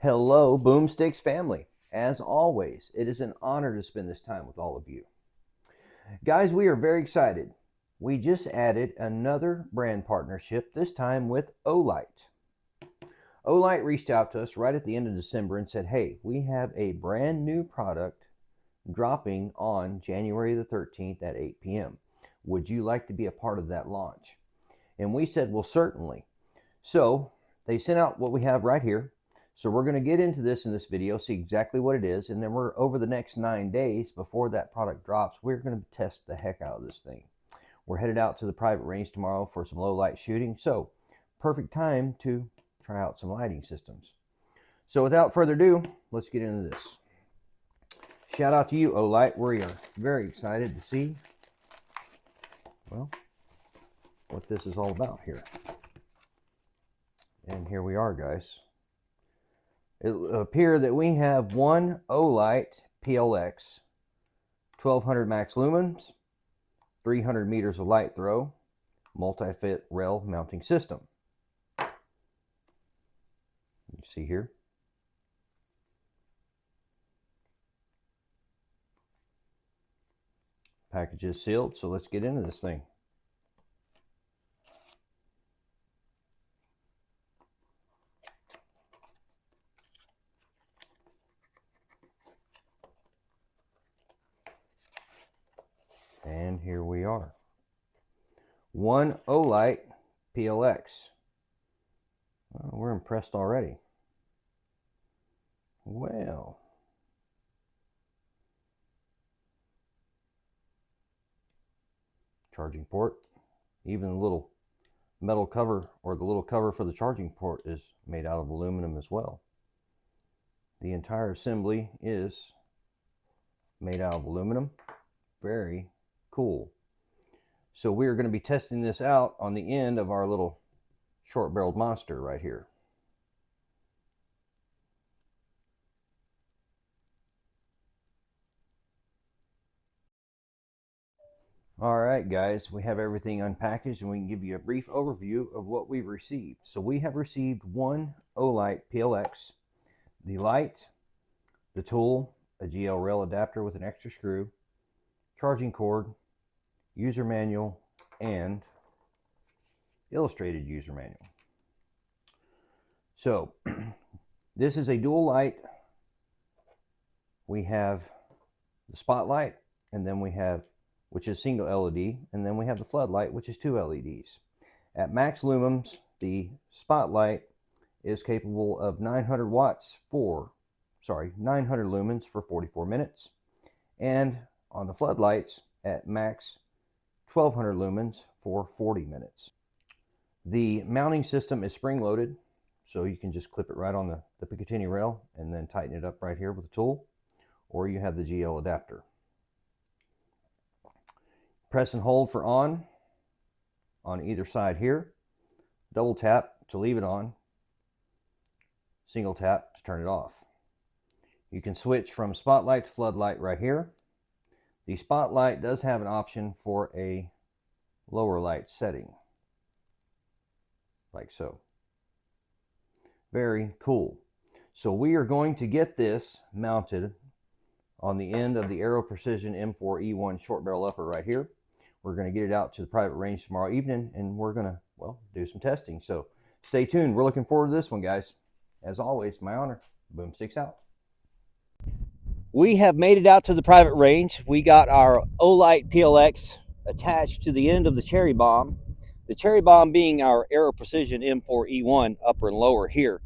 Hello, BoomSticks family. As always, it is an honor to spend this time with all of you. Guys, we are very excited. We just added another brand partnership, this time with Olight. Olight reached out to us right at the end of December and said, hey, we have a brand new product dropping on January the 13th at 8 p.m. Would you like to be a part of that launch? And we said, well, certainly. So they sent out what we have right here. So we're going to get into this in this video, see exactly what it is, and then we're over the next 9 days before that product drops, we're going to test the heck out of this thing. We're headed out to the private range tomorrow for some low light shooting, so perfect time to try out some lighting systems. So without further ado, let's get into this. Shout out to you, Olight. We are very excited to see, well, what this is all about here. And here we are, guys. It will appear that we have one Olight PLX, 1200 max lumens, 300 meters of light throw, multi-fit rail mounting system. You see here. Package is sealed, so let's get into this thing. And here we are. One Olight PLX. Well, we're impressed already. Well. Charging port. Even the little metal cover, or the little cover for the charging port, is made out of aluminum as well. The entire assembly is made out of aluminum. Very cool. So we are going to be testing this out on the end of our little short-barreled monster right here. All right, guys, we have everything unpackaged and we can give you a brief overview of what we've received. So we have received one Olight PLX, the light, the tool, a GL rail adapter with an extra screw, charging cord, user manual, and illustrated user manual. So this is a dual light. We have the spotlight, and then we have, which is single LED, and then we have the floodlight, which is 2 LEDs. At max lumens, the spotlight is capable of 900 lumens for 44 minutes. And on the floodlights, at max 1200 lumens for 40 minutes. The mounting system is spring-loaded, so you can just clip it right on the Picatinny rail and then tighten it up right here with a tool, or you have the GL adapter. Press and hold for on either side here. Double tap to leave it on. Single tap to turn it off. You can switch from spotlight to floodlight right here. The spotlight does have an option for a lower light setting, like so. Very cool. So we are going to get this mounted on the end of the Aero Precision M4E1 short barrel upper right here. We're going to get it out to the private range tomorrow evening, and we're going to, well, do some testing. So stay tuned. We're looking forward to this one, guys. As always, my honor. BoomSticks out. We have made it out to the private range. We got our Olight PLX attached to the end of the cherry bomb. The cherry bomb being our Aero Precision M4E1 upper and lower here.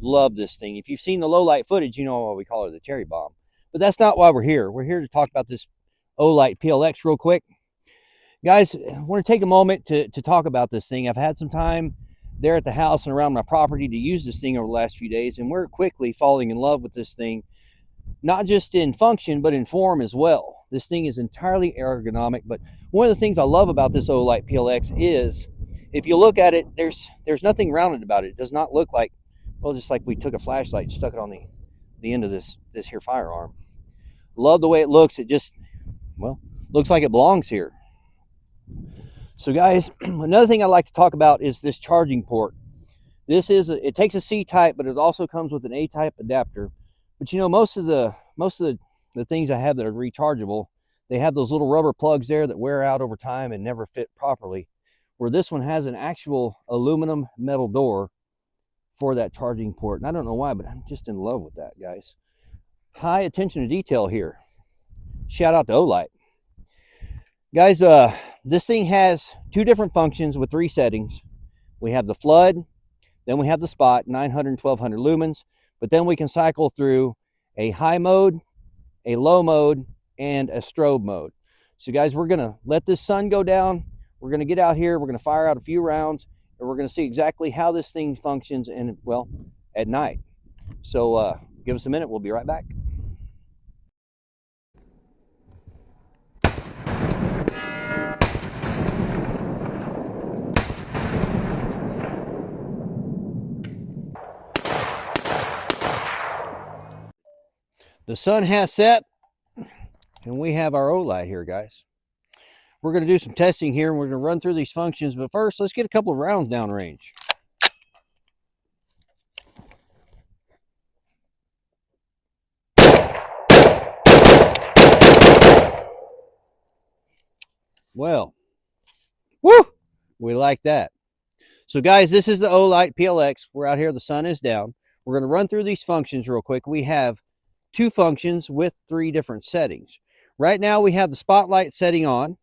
Love this thing. If you've seen the low light footage, you know why we call it the cherry bomb. But that's not why we're here. We're here to talk about this Olight PLX real quick. Guys, I want to take a moment to talk about this thing. I've had some time there at the house and around my property to use this thing over the last few days, and we're quickly falling in love with this thing. Not just in function, but in form as well. This thing is entirely ergonomic, but one of the things I love about this Olight PLX is, if you look at it, there's nothing rounded about it. It does not look like, well, just like we took a flashlight and stuck it on the end of this here firearm. Love the way it looks. It just, well, looks like it belongs here. So guys, another thing I like to talk about is this charging port. This is it takes a C type, but it also comes with an A type adapter. But you know, most of the things I have that are rechargeable, they have those little rubber plugs there that wear out over time and never fit properly. Where this one has an actual aluminum metal door for that charging port. And I don't know why, but I'm just in love with that, guys. High attention to detail here. Shout out to Olight. Guys, this thing has two different functions with 3 settings. We have the flood, then we have the spot, 900 and 1200 lumens, but then we can cycle through a high mode, a low mode, and a strobe mode. So guys, we're gonna let this sun go down. We're gonna get out here, we're gonna fire out a few rounds, and we're gonna see exactly how this thing functions and, well, at night. So give us a minute, we'll be right back. The sun has set, and we have our Olight here, guys. We're going to do some testing here, and we're going to run through these functions, but first, let's get a couple of rounds downrange. Well, woo! We like that. So guys, this is the Olight PLX. We're out here, the sun is down. We're going to run through these functions real quick. We have 2 functions with 3 different settings. Right now we have the spotlight setting on,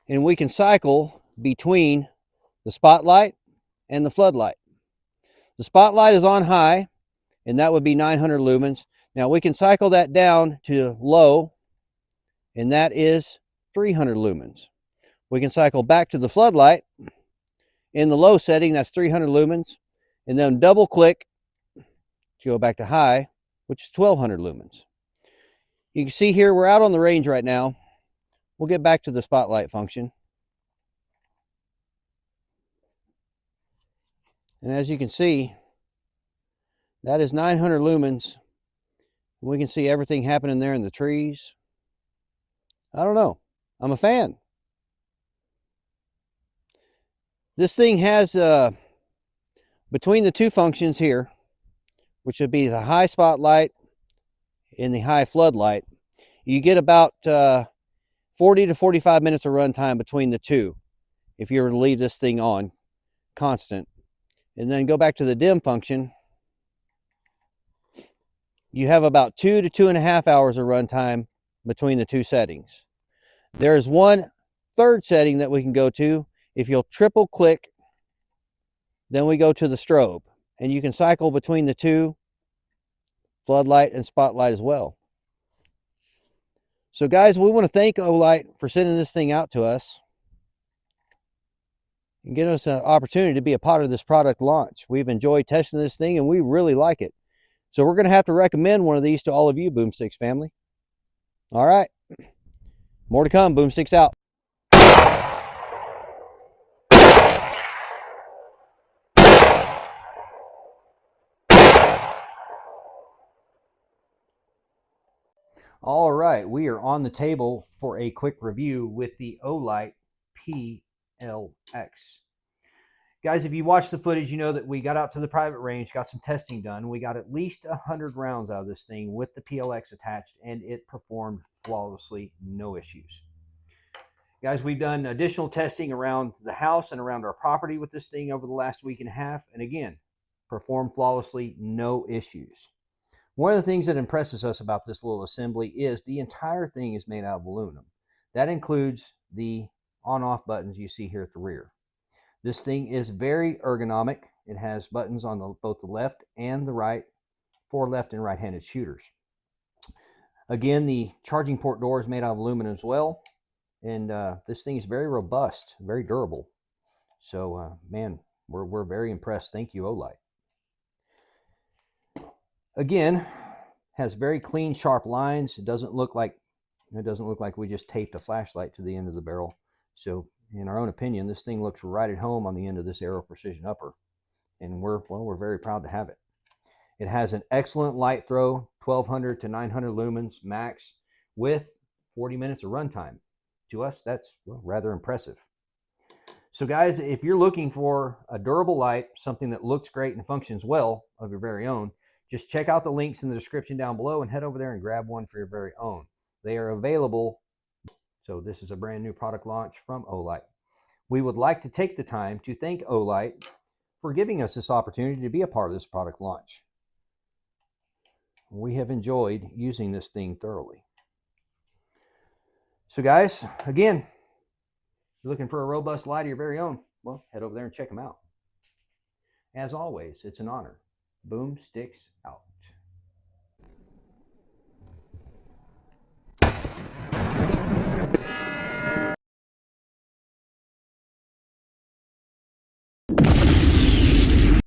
and we can cycle between the spotlight and the floodlight. The spotlight is on high, and that would be 900 lumens. Now we can cycle that down to low, and that is 300 lumens. We can cycle back to the floodlight in the low setting, that's 300 lumens, and then double click to go back to high, which is 1200 lumens. You can see here we're out on the range right now. We'll get back to the spotlight function. And as you can see, that is 900 lumens. We can see everything happening there in the trees. I don't know. I'm a fan. This thing has, between the 2 functions here, which would be the high spotlight and the high floodlight, you get about 40 to 45 minutes of run time between the 2 if you were to leave this thing on constant. And then go back to the dim function, you have about 2 to 2.5 hours of run time between the 2 settings. There's one third setting that we can go to. If you'll triple click, then we go to the strobe, and you can cycle between the 2, floodlight and spotlight as well. So guys, we want to thank Olight for sending this thing out to us and giving us an opportunity to be a part of this product launch. We've enjoyed testing this thing, and we really like it. So we're going to have to recommend one of these to all of you, BoomSticks family. All right. More to come. BoomSticks out. All right, we are on the table for a quick review with the Olight PLX. Guys, if you watch the footage, you know that we got out to the private range, got some testing done. We got at least 100 rounds out of this thing with the PLX attached, and it performed flawlessly, no issues. Guys, we've done additional testing around the house and around our property with this thing over the last week and a half, and again, performed flawlessly, no issues. One of the things that impresses us about this little assembly is the entire thing is made out of aluminum. That includes the on-off buttons you see here at the rear. This thing is very ergonomic. It has buttons on both the left and the right for left and right-handed shooters. Again, the charging port door is made out of aluminum as well. And this thing is very robust, very durable. So, man, we're very impressed. Thank you, Olight. Again, has very clean, sharp lines. It doesn't look like we just taped a flashlight to the end of the barrel. So, in our own opinion, this thing looks right at home on the end of this Aero Precision upper, and we're very proud to have it. It has an excellent light throw, 1200 to 900 lumens max, with 40 minutes of runtime. To us, that's rather impressive. So guys, if you're looking for a durable light, something that looks great and functions well of your very own, just check out the links in the description down below and head over there and grab one for your very own. They are available. So this is a brand new product launch from Olight. We would like to take the time to thank Olight for giving us this opportunity to be a part of this product launch. We have enjoyed using this thing thoroughly. So guys, again, if you're looking for a robust light of your very own, well, head over there and check them out. As always, it's an honor. BoomSticks out.